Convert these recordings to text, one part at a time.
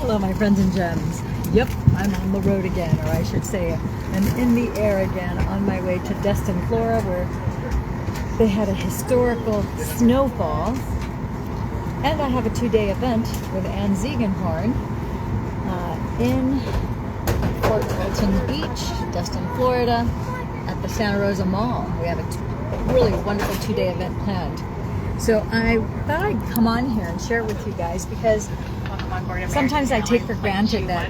Hello, my friends and gems. Yep, I'm on the road again, or I should say, I'm in the air again on my way to Destin, Florida, where they had a historical snowfall. And I have a 2-day event with Ann Ziegenhorn in Fort Walton Beach, Destin, Florida, at the Santa Rosa Mall. We have a really wonderful 2-day event planned. So I thought I'd come on here and share it with you guys because sometimes I take for granted that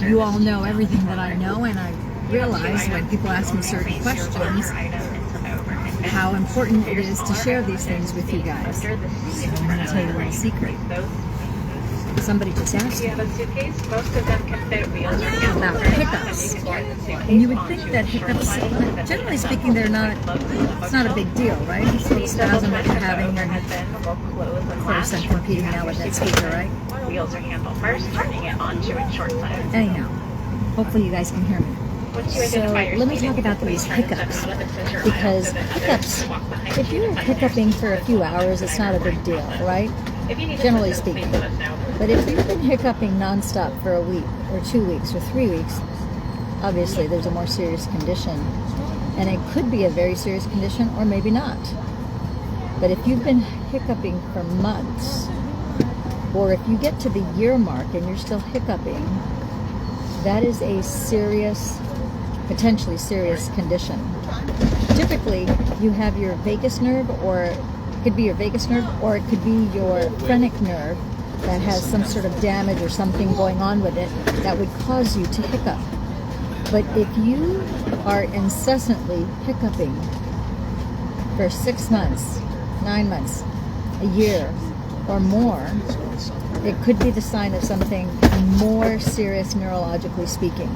you all know everything that I know, and I realize when people ask me certain questions how important it is to share these things with you guys. So I'm going to tell you a little secret. Somebody just asked me about hiccups. And you would think that hiccups, generally speaking, it's not a big deal, right? It's a little spasm that you're having, and of course I'm competing now with that speaker, right? Wheels are handled first, turning it onto its short side. Anyhow, hopefully you guys can hear me. So let me talk about these hiccups, because hiccups, if you're hiccuping for a few hours, it's not a big deal, right? Generally speaking. But if you've been hiccuping nonstop for a week or 2 weeks or 3 weeks, obviously there's a more serious condition. And it could be a very serious condition or maybe not. But if you've been hiccuping for months, or if you get to the year mark and you're still hiccuping, that is a serious, potentially serious condition. Typically, you have your vagus nerve, or it could be your vagus nerve, or it could be your phrenic nerve that has some sort of damage or something going on with it that would cause you to hiccup. But if you are incessantly hiccuping for 6 months, 9 months, a year, or more, it could be the sign of something more serious neurologically speaking.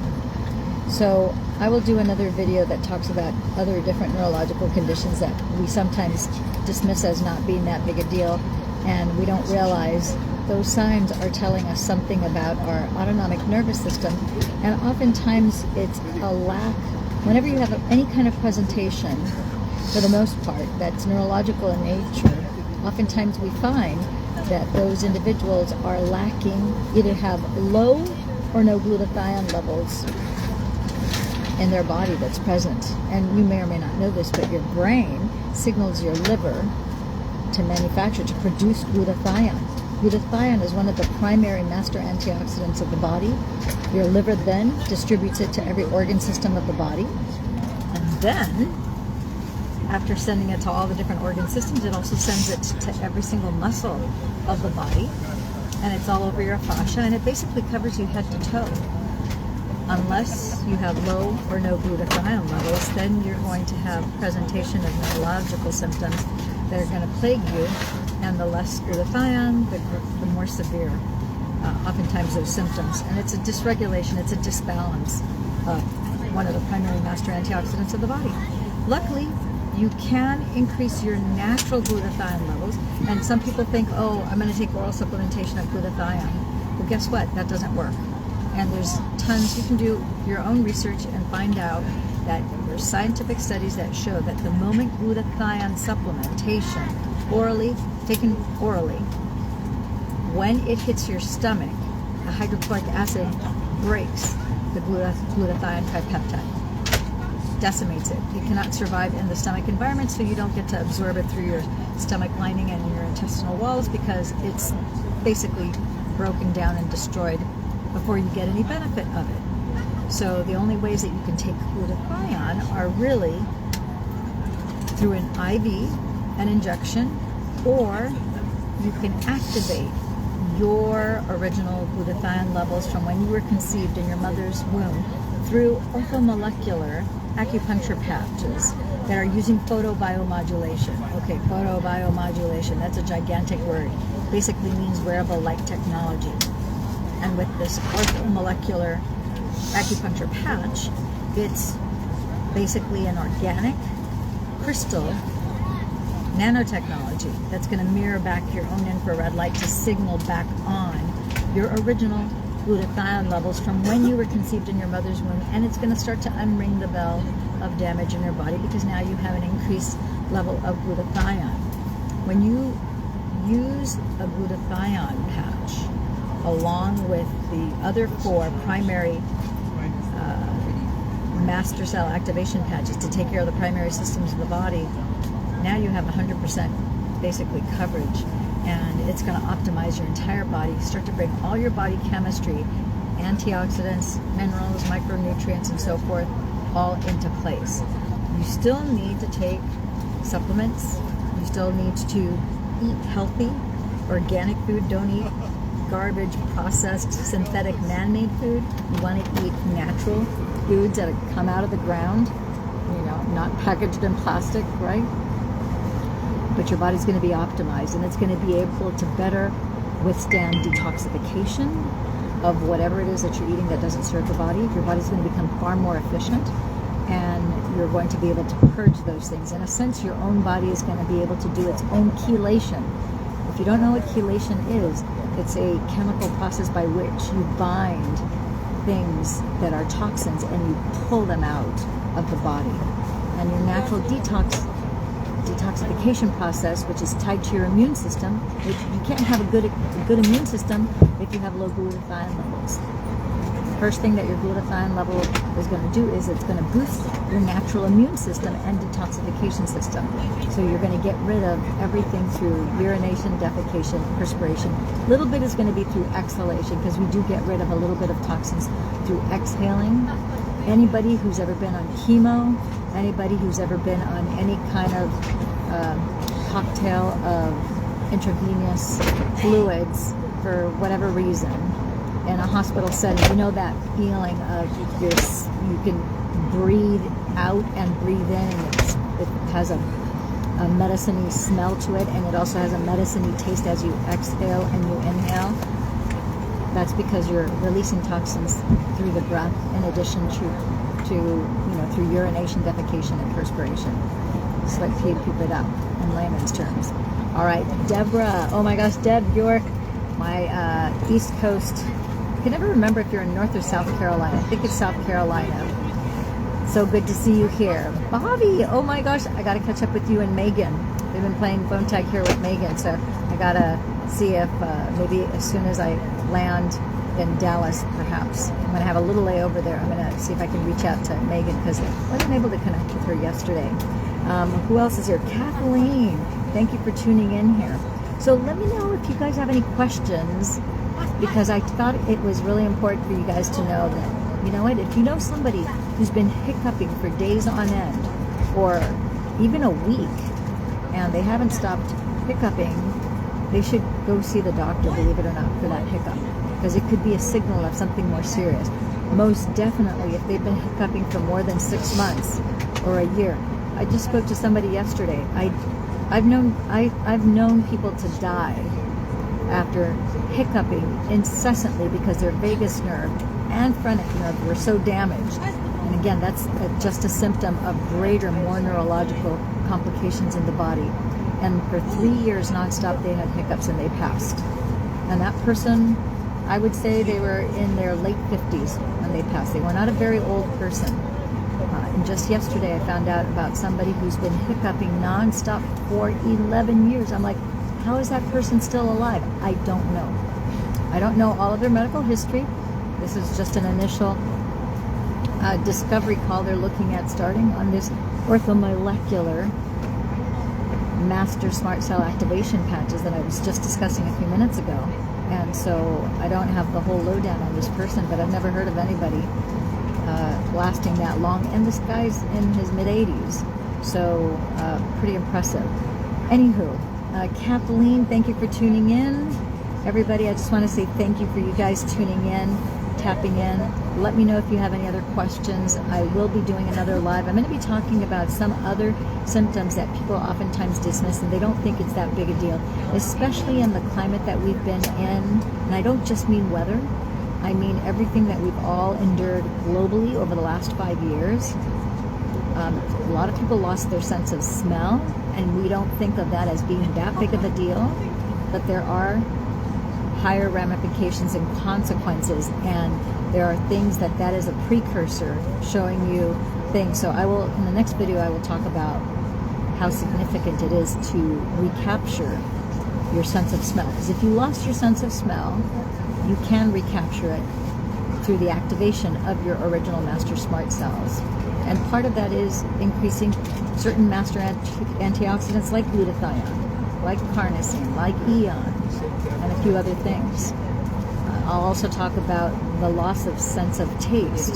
So I will do another video that talks about other different neurological conditions that we sometimes dismiss as not being that big a deal, and we don't realize those signs are telling us something about our autonomic nervous system. And oftentimes it's a lack, whenever you have any kind of presentation, for the most part, that's neurological in nature, oftentimes we find that those individuals are lacking, either have low or no glutathione levels in their body that's present. And you may or may not know this, but your brain signals your liver to manufacture, to produce glutathione. Glutathione is one of the primary master antioxidants of the body. Your liver then distributes it to every organ system of the body. And then, after sending it to all the different organ systems, it also sends it to every single muscle of the body. And it's all over your fascia, and it basically covers you head to toe. Unless you have low or no glutathione levels, then you're going to have presentation of neurological symptoms that are going to plague you. And the less glutathione, the more severe, oftentimes, those symptoms. And it's a dysregulation, it's a disbalance of one of the primary master antioxidants of the body. Luckily, you can increase your natural glutathione levels. And some people think, oh, I'm going to take oral supplementation of glutathione. Well, guess what? That doesn't work. And there's tons, you can do your own research and find out that there's scientific studies that show that the moment glutathione supplementation, taken orally, when it hits your stomach, the hydrochloric acid breaks the glutathione tripeptide, decimates it. It cannot survive in the stomach environment, so you don't get to absorb it through your stomach lining and your intestinal walls, because it's basically broken down and destroyed before you get any benefit of it. So the only ways that you can take glutathione are really through an IV, an injection, or you can activate your original glutathione levels from when you were conceived in your mother's womb through orthomolecular acupuncture patches that are using photobiomodulation. Okay, photobiomodulation, that's a gigantic word. Basically means wearable light technology. And with this orthomolecular acupuncture patch, it's basically an organic crystal nanotechnology that's going to mirror back your own infrared light to signal back on your original glutathione levels from when you were conceived in your mother's womb, and it's going to start to unring the bell of damage in your body, because now you have an increased level of glutathione. When you use a glutathione patch, along with the other 4 primary master cell activation patches to take care of the primary systems of the body, now you have 100% basically coverage, and it's going to optimize your entire body, start to bring all your body chemistry, antioxidants, minerals, micronutrients, and so forth, all into place. You still need to take supplements. You still need to eat healthy, organic food. Don't eat garbage, processed, synthetic, man-made food. You want to eat natural foods that come out of the ground, you know, not packaged in plastic, right? But your body's going to be optimized, and it's going to be able to better withstand detoxification of whatever it is that you're eating that doesn't serve the body. Your body's going to become far more efficient, and you're going to be able to purge those things. In a sense, your own body is going to be able to do its own chelation. If you don't know what chelation is, it's a chemical process by which you bind things that are toxins and you pull them out of the body. And your natural detoxification process, which is tied to your immune system, which you can't have a good immune system if you have low glutathione levels. The first thing that your glutathione level is going to do is it's going to boost your natural immune system and detoxification system. So you're going to get rid of everything through urination, defecation, perspiration. A little bit is going to be through exhalation, because we do get rid of a little bit of toxins through exhaling. Anybody who's ever been on chemo, anybody who's ever been on any kind of cocktail of intravenous fluids for whatever reason in a hospital setting, you know that feeling of you can breathe out and breathe in, and it has a medicine-y smell to it, and it also has a medicine-y taste as you exhale and you inhale. That's because you're releasing toxins through the breath, in addition to through urination, defecation, and perspiration. Just like you poop it up in layman's terms. All right, Deborah. Oh my gosh, Deb York, my East Coast. I can never remember if you're in North or South Carolina. I think it's South Carolina. So good to see you here. Bobby, oh my gosh, I got to catch up with you and Megan. They've been playing phone tag here with Megan, so I got to see if maybe as soon as I land in Dallas, perhaps, I'm going to have a little layover there. I'm going to see if I can reach out to Megan, because I wasn't able to connect with her yesterday. Who else is here? Kathleen, thank you for tuning in here. So let me know if you guys have any questions, because I thought it was really important for you guys to know that, you know what, if you know somebody who's been hiccuping for days on end, or even a week, and they haven't stopped hiccuping, they should go see the doctor, believe it or not, for that hiccup, because it could be a signal of something more serious. Most definitely, if they've been hiccuping for more than 6 months or a year. I just spoke to somebody yesterday. I've known people to die after hiccuping incessantly because their vagus nerve and phrenic nerve were so damaged. And again, that's just a symptom of greater, more neurological complications in the body. And for 3 years nonstop, they had hiccups and they passed. And that person, I would say they were in their late 50s when they passed. They were not a very old person. And just yesterday, I found out about somebody who's been hiccuping nonstop for 11 years. I'm like, how is that person still alive? I don't know. I don't know all of their medical history. This is just an initial discovery call they're looking at starting on this orthomolecular master smart cell activation patches that I was just discussing a few minutes ago. And so I don't have the whole lowdown on this person, but I've never heard of anybody lasting that long. And this guy's in his mid-80s, so pretty impressive. Anywho, Kathleen, thank you for tuning in. Everybody, I just want to say thank you for you guys tuning in, tapping in. Let me know if you have any other questions. I will be doing another live. I'm going to be talking about some other symptoms that people oftentimes dismiss, and they don't think it's that big a deal, especially in the climate that we've been in. And I don't just mean weather. I mean everything that we've all endured globally over the last 5 years. A lot of people lost their sense of smell, and we don't think of that as being that big of a deal, but there are higher ramifications and consequences, and there are things that is a precursor showing you things. So I will, in the next video, I will talk about how significant it is to recapture your sense of smell. Because if you lost your sense of smell, you can recapture it through the activation of your original master smart cells. And part of that is increasing certain master antioxidants like glutathione, like carnosine, like eon, and a few other things. I'll also talk about the loss of sense of taste.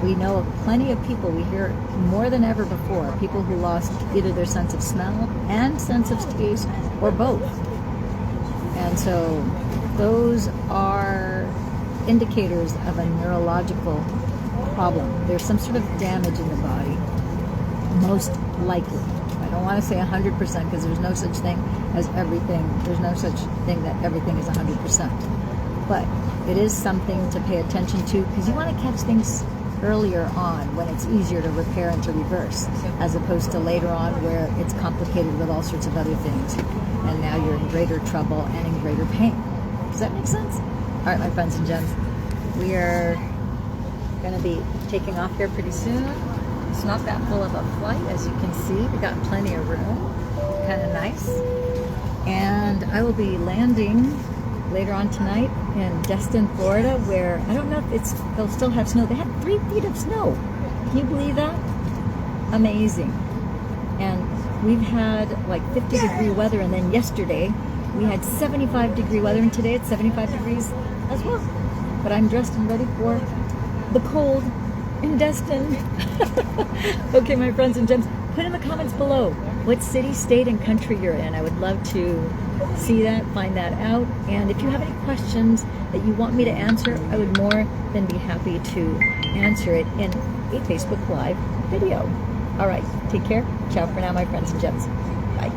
We know of plenty of people, we hear more than ever before, people who lost either their sense of smell and sense of taste, or both. And so those are indicators of a neurological problem. There's some sort of damage in the body, most likely. I don't want to say 100% because there's no such thing as everything. There's no such thing that everything is 100%. But it is something to pay attention to because you want to catch things earlier on when it's easier to repair and to reverse, as opposed to later on where it's complicated with all sorts of other things. And now you're in greater trouble and in greater pain. Does that make sense? All right, my friends and gems, we are going to be taking off here pretty soon. It's not that full of a flight, as you can see. We got plenty of room, kind of nice. And I will be landing later on tonight in Destin, Florida, where I don't know if they'll still have snow. They had 3 feet of snow. Can you believe that? Amazing. And we've had like 50-degree weather, and then yesterday we had 75-degree weather, and today it's 75 degrees as well. But I'm dressed and ready for the cold in Destin. Okay, my friends and gems, put in the comments below what city, state, and country you're in. I would love to see that, find that out. And if you have any questions that you want me to answer, I would more than be happy to answer it in a Facebook Live video. All right, take care. Ciao for now, my friends and gems. Bye.